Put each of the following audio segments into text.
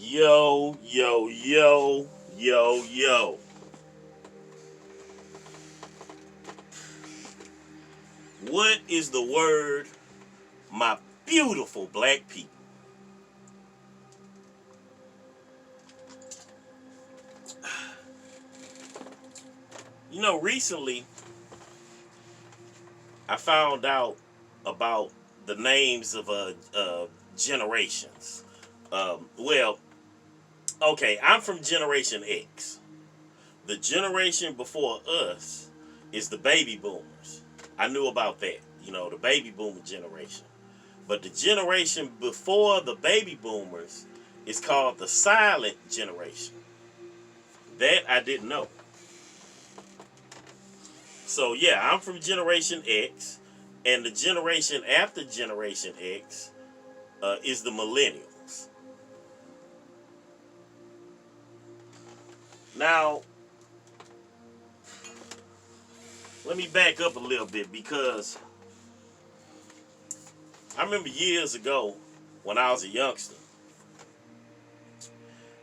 Yo, yo, yo, yo, yo. What is the word, my beautiful black people? Recently I found out about the names of generations. Well, okay, I'm from Generation X. The generation before us is the baby boomers. I knew about that, the baby boomer generation. But the generation before the baby boomers is called the silent generation. That I didn't know. So yeah, I'm from Generation X, and the generation after Generation X is the millennials. Now, let me back up a little bit because I remember years ago when I was a youngster,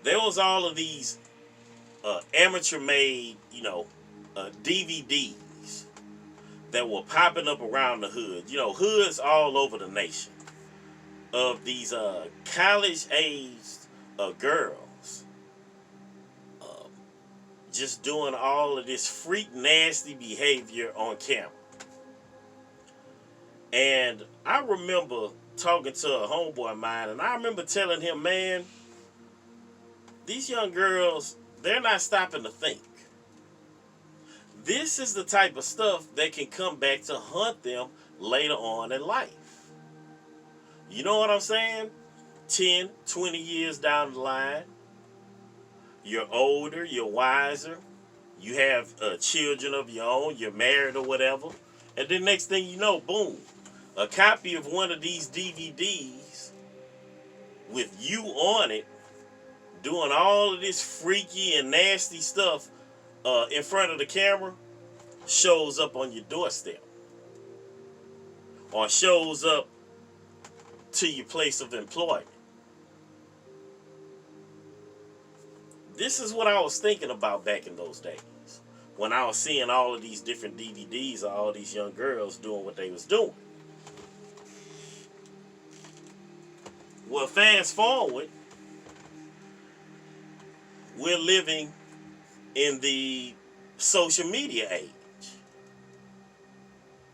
there was all of these amateur made, DVDs that were popping up around the hood. Hoods all over the nation of these college aged girls just doing all of this freak nasty behavior on camera. And I remember talking to a homeboy of mine, and I remember telling him, man, these young girls, they're not stopping to think. This is the type of stuff that can come back to haunt them later on in life. You know what I'm saying? 10, 20 years down the line, you're older, you're wiser, you have children of your own, you're married or whatever, and then next thing you know, boom, a copy of one of these DVDs with you on it doing all of this freaky and nasty stuff in front of the camera shows up on your doorstep or shows up to your place of employment. This is what I was thinking about back in those days when I was seeing all of these different DVDs of all these young girls doing what they was doing. Well, fast forward, we're living in the social media age.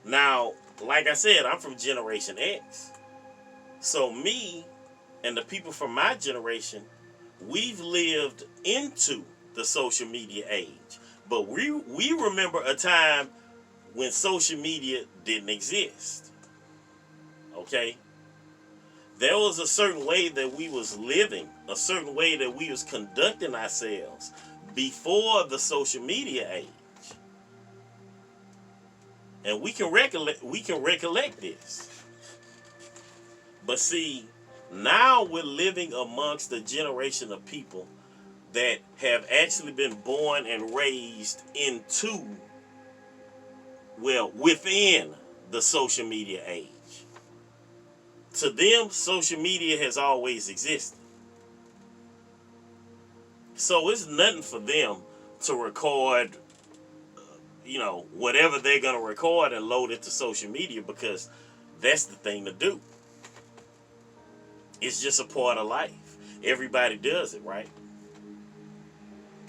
Now, like I said, I'm from Generation X. So me and the people from my generation, we've lived into the social media age. But we remember a time when social media didn't exist. Okay? There was a certain way that we was living, a certain way that we was conducting ourselves before the social media age. And we can recollect this. But see, now we're living amongst a generation of people that have actually been born and raised within the social media age. To them, social media has always existed. So it's nothing for them to record, whatever they're going to record and load it to social media because that's the thing to do. It's just a part of life. Everybody does it, right?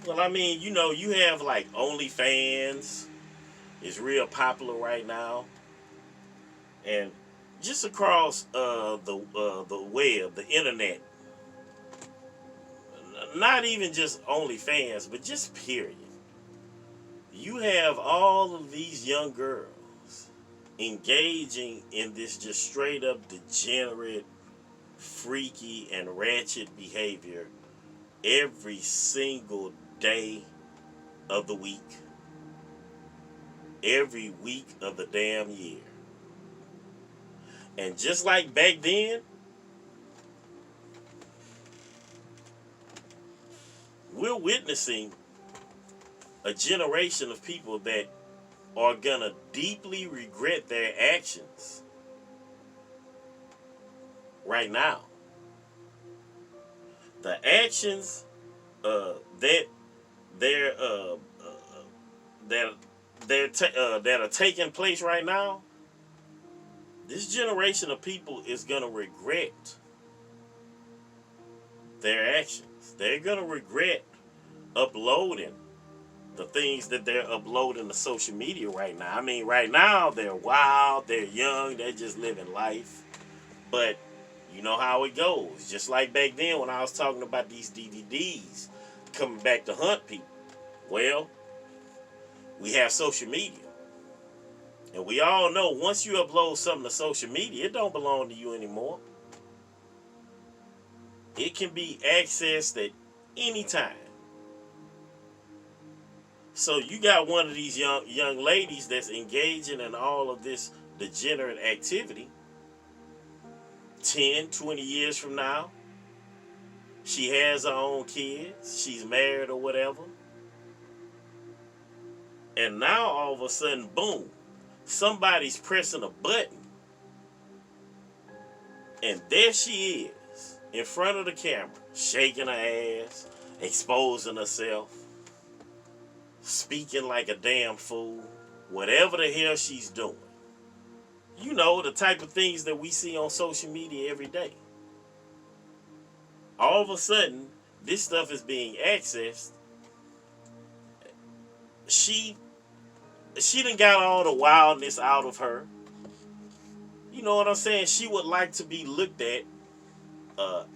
Well, I mean, you have like OnlyFans. It's real popular right now. And just across the web, the internet, not even just OnlyFans, but just period. You have all of these young girls engaging in this just straight up degenerate, freaky, and ratchet behavior every single day of the week, every week of the damn year. And just like back then, we're witnessing a generation of people that are gonna deeply regret their actions right now. The actions that they're that that are taking place right now, this generation of people is gonna regret their actions. They're gonna regret uploading the things that they're uploading to social media right now. I mean, right now they're wild, they're young, they're just living life. But you know how it goes. Just like back then when I was talking about these DVDs coming back to hunt people. Well, we have social media. And we all know once you upload something to social media, it don't belong to you anymore. It can be accessed at any time. So you got one of these young ladies that's engaging in all of this degenerate activity. 10, 20 years from now, she has her own kids, she's married or whatever. And now all of a sudden, boom, somebody's pressing a button. And there she is, in front of the camera, shaking her ass, exposing herself, speaking like a damn fool, whatever the hell she's doing. You know, the type of things that we see on social media every day. All of a sudden, this stuff is being accessed. She done got all the wildness out of her. You know what I'm saying? She would like to be looked at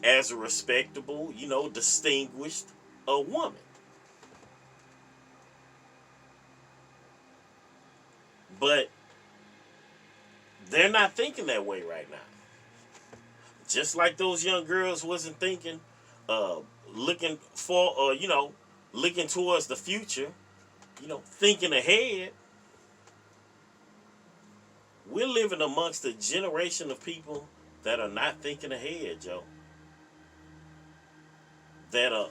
as a respectable, distinguished woman. But they're not thinking that way right now. Just like those young girls wasn't thinking, looking for, looking towards the future, thinking ahead. We're living amongst a generation of people that are not thinking ahead, Joe. That are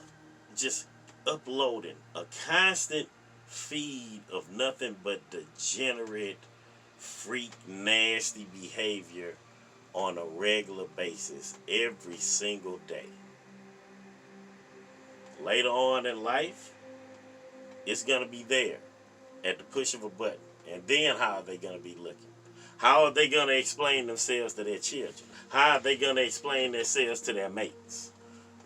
just uploading a constant feed of nothing but degenerate, freak, nasty behavior on a regular basis every single day. Later on in life, it's going to be there at the push of a button. And then how are they going to be looking? How are they going to explain themselves to their children? How are they going to explain themselves to their mates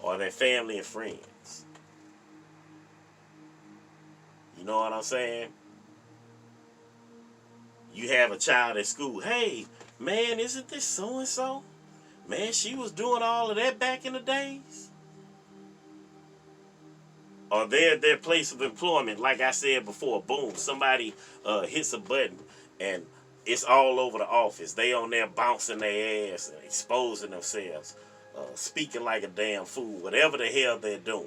or their family and friends? You know what I'm saying? You have a child at school. Hey, man, isn't this so-and-so? Man, she was doing all of that back in the days. Or they're at their place of employment. Like I said before, boom, somebody hits a button and it's all over the office. They on there bouncing their ass and exposing themselves, speaking like a damn fool, whatever the hell they're doing.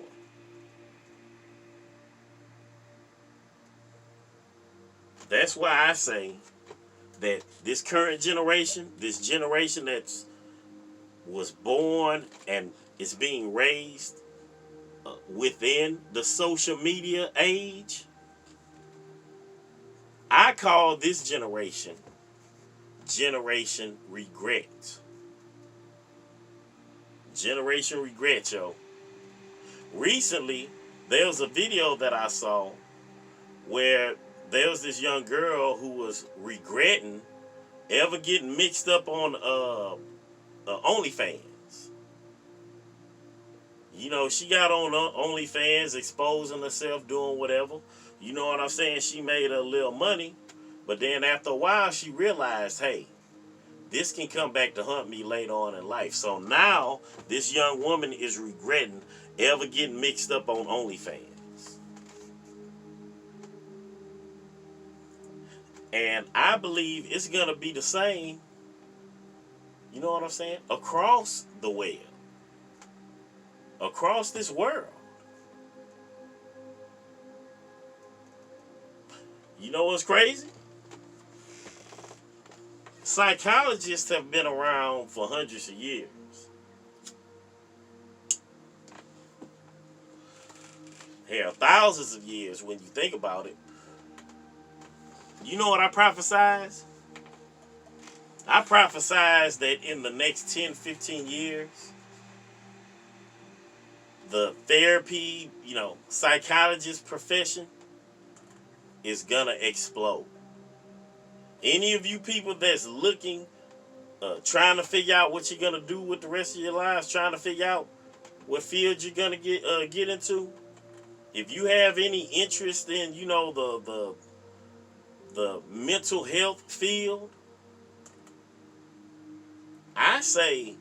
That's why I say that this current generation, this generation that was born and is being raised within the social media age, I call this generation Generation Regret. Generation Regret, yo. Recently, there was a video that I saw where there was this young girl who was regretting ever getting mixed up on OnlyFans. She got on OnlyFans, exposing herself, doing whatever. You know what I'm saying? She made a little money. But then after a while, she realized, hey, this can come back to haunt me later on in life. So now, this young woman is regretting ever getting mixed up on OnlyFans. And I believe it's going to be the same, you know what I'm saying, across the web. Across this world. You know what's crazy? Psychologists have been around for hundreds of years. Hell, thousands of years when you think about it. You know what I prophesize? I prophesize that in the next 10, 15 years, the therapy, psychologist profession is gonna explode. Any of you people that's looking, trying to figure out what you're gonna do with the rest of your lives, trying to figure out what field you're gonna get into, if you have any interest in, the mental health field, I say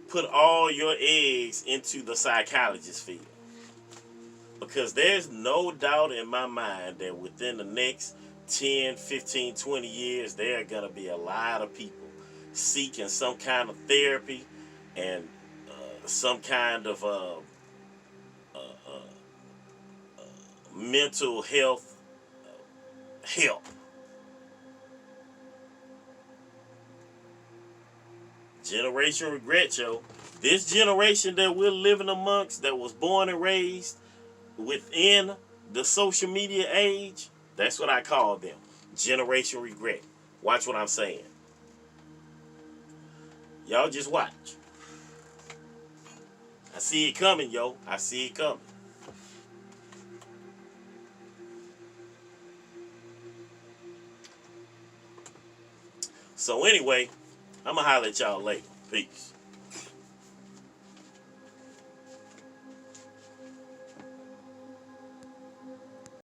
put all your eggs into the psychologist field. Because there's no doubt in my mind that within the next 10, 15, 20 years, there are going to be a lot of people seeking some kind of therapy and some kind of mental health help. Generation regret, yo. This generation that we're living amongst, that was born and raised within the social media age, that's what I call them. Generation regret. Watch what I'm saying. Y'all just watch. I see it coming, yo. I see it coming. So anyway, I'm going to holler at y'all later. Peace.